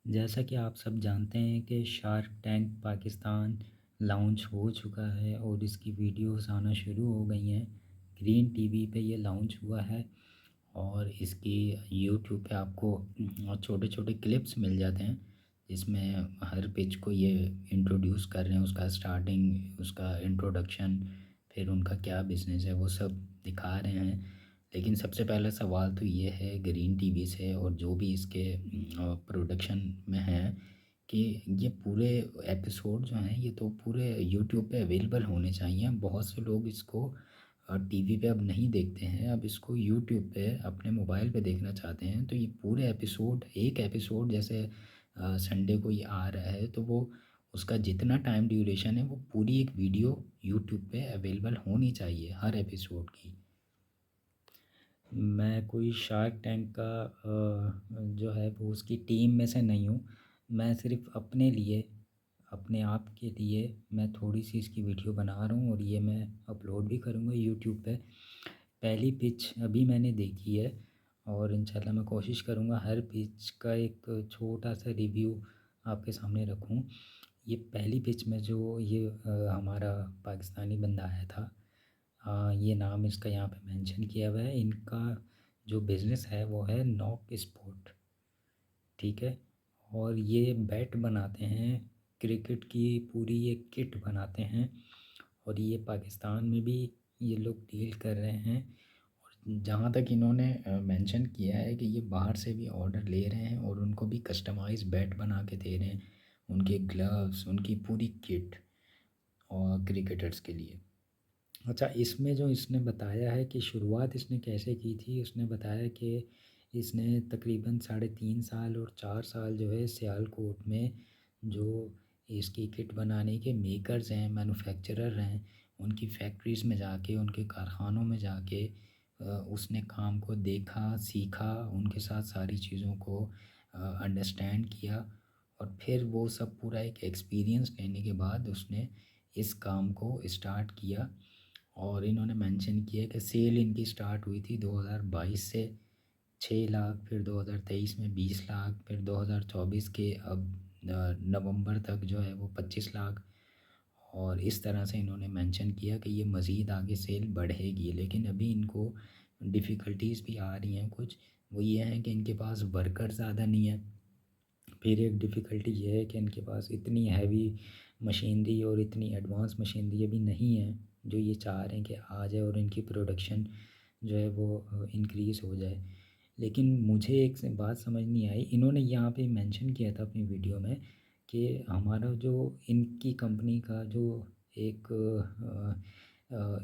जैसा कि आप सब जानते हैं कि शार्क टैंक पाकिस्तान लॉन्च हो चुका है और इसकी वीडियोस आना शुरू हो गई हैं। ग्रीन टीवी पे ये लॉन्च हुआ है और इसकी यूट्यूब पे आपको छोटे छोटे क्लिप्स मिल जाते हैं जिसमें हर पिच को ये इंट्रोड्यूस कर रहे हैं, उसका स्टार्टिंग, उसका इंट्रोडक्शन, फिर उनका क्या बिज़नेस है वो सब दिखा रहे हैं। लेकिन सबसे पहला सवाल तो ये है ग्रीन टीवी से और जो भी इसके प्रोडक्शन में है कि ये पूरे एपिसोड जो हैं ये तो पूरे यूट्यूब पे अवेलेबल होने चाहिए। बहुत से लोग इसको टीवी पे अब नहीं देखते हैं, अब इसको यूट्यूब पे अपने मोबाइल पे देखना चाहते हैं। तो ये पूरे एपिसोड, एक एपिसोड जैसे संडे को ये आ रहा है तो वो उसका जितना टाइम ड्यूरेशन है वो पूरी एक वीडियो यूट्यूब पे अवेलेबल होनी चाहिए हर एपिसोड की। मैं कोई शार्क टैंक का जो है वो उसकी टीम में से नहीं हूँ। मैं सिर्फ़ अपने लिए, अपने आप के लिए मैं थोड़ी सी इसकी वीडियो बना रहा हूँ और ये मैं अपलोड भी करूँगा यूट्यूब पे। पहली पिच अभी मैंने देखी है और इंशाल्लाह मैं कोशिश करूँगा हर पिच का एक छोटा सा रिव्यू आपके सामने रखूँ। ये पहली पिच में जो ये हमारा पाकिस्तानी बंदा आया था, ये नाम इसका यहाँ पे मेंशन किया हुआ है। इनका जो बिज़नेस है वो है नॉक स्पोर्ट, ठीक है। और ये बैट बनाते हैं, क्रिकेट की पूरी ये किट बनाते हैं और ये पाकिस्तान में भी ये लोग डील कर रहे हैं। और जहाँ तक इन्होंने मेंशन किया है कि ये बाहर से भी ऑर्डर ले रहे हैं और उनको भी कस्टमाइज बैट बना के दे रहे हैं, उनके ग्लव्स, उनकी पूरी किट और क्रिकेटर्स के लिए। अच्छा, इसमें जो इसने बताया है कि शुरुआत इसने कैसे की थी, उसने बताया कि इसने तकरीबन 3.5 साल और 4 साल जो है सियालकोट में जो इसकी किट बनाने के मेकर्स हैं, मैन्युफैक्चरर हैं, उनकी फैक्ट्रीज़ में जाके, उनके कारखानों में जाके उसने काम को देखा, सीखा, उनके साथ सारी चीज़ों को अंडरस्टैंड किया और फिर वो सब पूरा एक एक्सपीरियंस लेने के बाद उसने इस काम को स्टार्ट किया। और इन्होंने मेंशन किया कि सेल इनकी स्टार्ट हुई थी 2022 से 6 लाख, फिर 2023 में 20 लाख, फिर 2024 के अब नवंबर तक जो है वो 25 लाख। और इस तरह से इन्होंने मेंशन किया कि ये मज़ीद आगे सेल बढ़ेगी, लेकिन अभी इनको डिफ़िकल्टीज़ भी आ रही हैं कुछ। वो ये हैं कि इनके पास वर्कर ज़्यादा नहीं है। फिर एक डिफ़िकल्टी ये है कि इनके पास इतनी हैवी मशीनरी और इतनी एडवांस मशीनरी अभी नहीं है जो ये चाह रहे हैं कि आ जाए और इनकी प्रोडक्शन जो है वो इंक्रीज़ हो जाए। लेकिन मुझे एक बात समझ नहीं आई, इन्होंने यहाँ पे मेंशन किया था अपनी वीडियो में कि हमारा जो इनकी कंपनी का जो एक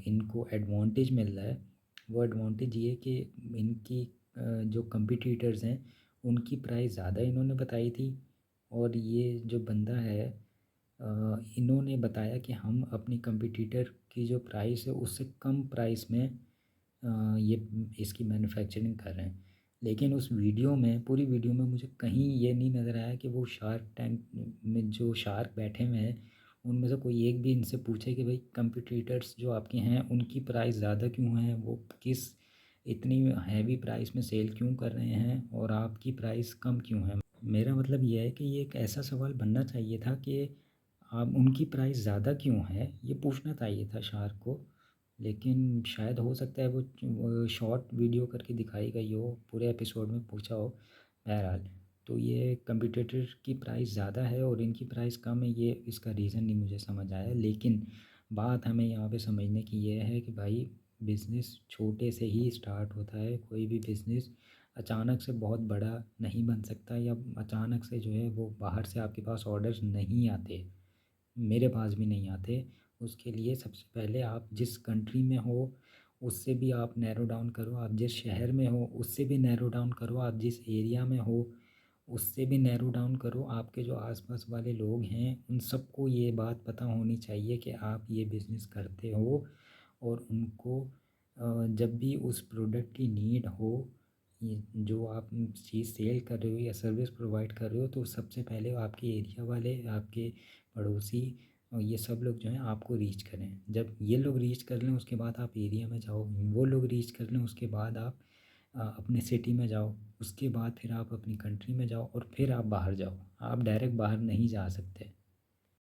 इनको एडवांटेज मिल रहा है, वो एडवांटेज ये कि इनकी जो कंपटीटर्स हैं उनकी प्राइस ज़्यादा इन्होंने बताई थी। और ये जो बंदा है, इन्होंने बताया कि हम अपनी कंपटीटर की जो प्राइस है उससे कम प्राइस में ये इसकी मैन्युफैक्चरिंग कर रहे हैं। लेकिन उस वीडियो में, पूरी वीडियो में मुझे कहीं ये नहीं नज़र आया कि वो शार्क टैंक में जो शार्क बैठे हुए हैं उनमें से कोई एक भी इनसे पूछे कि भाई कंपटीटर्स जो आपके हैं उनकी प्राइस ज़्यादा क्यों है, वो किस इतनी हैवी प्राइस में सेल क्यों कर रहे हैं और आपकी प्राइस कम क्यों है। मेरा मतलब ये है कि ये एक ऐसा सवाल बनना चाहिए था कि आप उनकी प्राइस ज़्यादा क्यों है, ये पूछना चाहिए था शार्क को। लेकिन शायद हो सकता है वो शॉर्ट वीडियो करके दिखाई गई हो, पूरे एपिसोड में पूछा हो। बहरहाल, तो ये कंपटीटर की प्राइस ज़्यादा है और इनकी प्राइस कम है, ये इसका रीज़न नहीं मुझे समझ आया। लेकिन बात हमें यहाँ पे समझने की ये है कि भाई बिज़नेस छोटे से ही स्टार्ट होता है। कोई भी बिज़नेस अचानक से बहुत बड़ा नहीं बन सकता, या अचानक से जो है वो बाहर से आपके पास ऑर्डर्स नहीं आते, मेरे पास भी नहीं आते। उसके लिए सबसे पहले आप जिस कंट्री में हो उससे भी आप नैरो डाउन करो, आप जिस शहर में हो उससे भी नैरो डाउन करो, आप जिस एरिया में हो उससे भी नैरो डाउन करो। आपके जो आसपास वाले लोग हैं उन सबको ये बात पता होनी चाहिए कि आप ये बिज़नेस करते हो। और उनको जब भी उस प्रोडक्ट की नीड हो, ये जो आप चीज़ सेल कर रहे हो या सर्विस प्रोवाइड कर रहे हो, तो सबसे पहले आपके एरिया वाले, आपके पड़ोसी और ये सब लोग जो हैं आपको रीच करें। जब ये लोग रीच कर लें उसके बाद आप एरिया में जाओ, वो लोग रीच कर लें उसके बाद आप अपने सिटी में जाओ, उसके बाद फिर आप अपनी कंट्री में जाओ और फिर आप बाहर जाओ। आप डायरेक्ट बाहर नहीं जा सकते।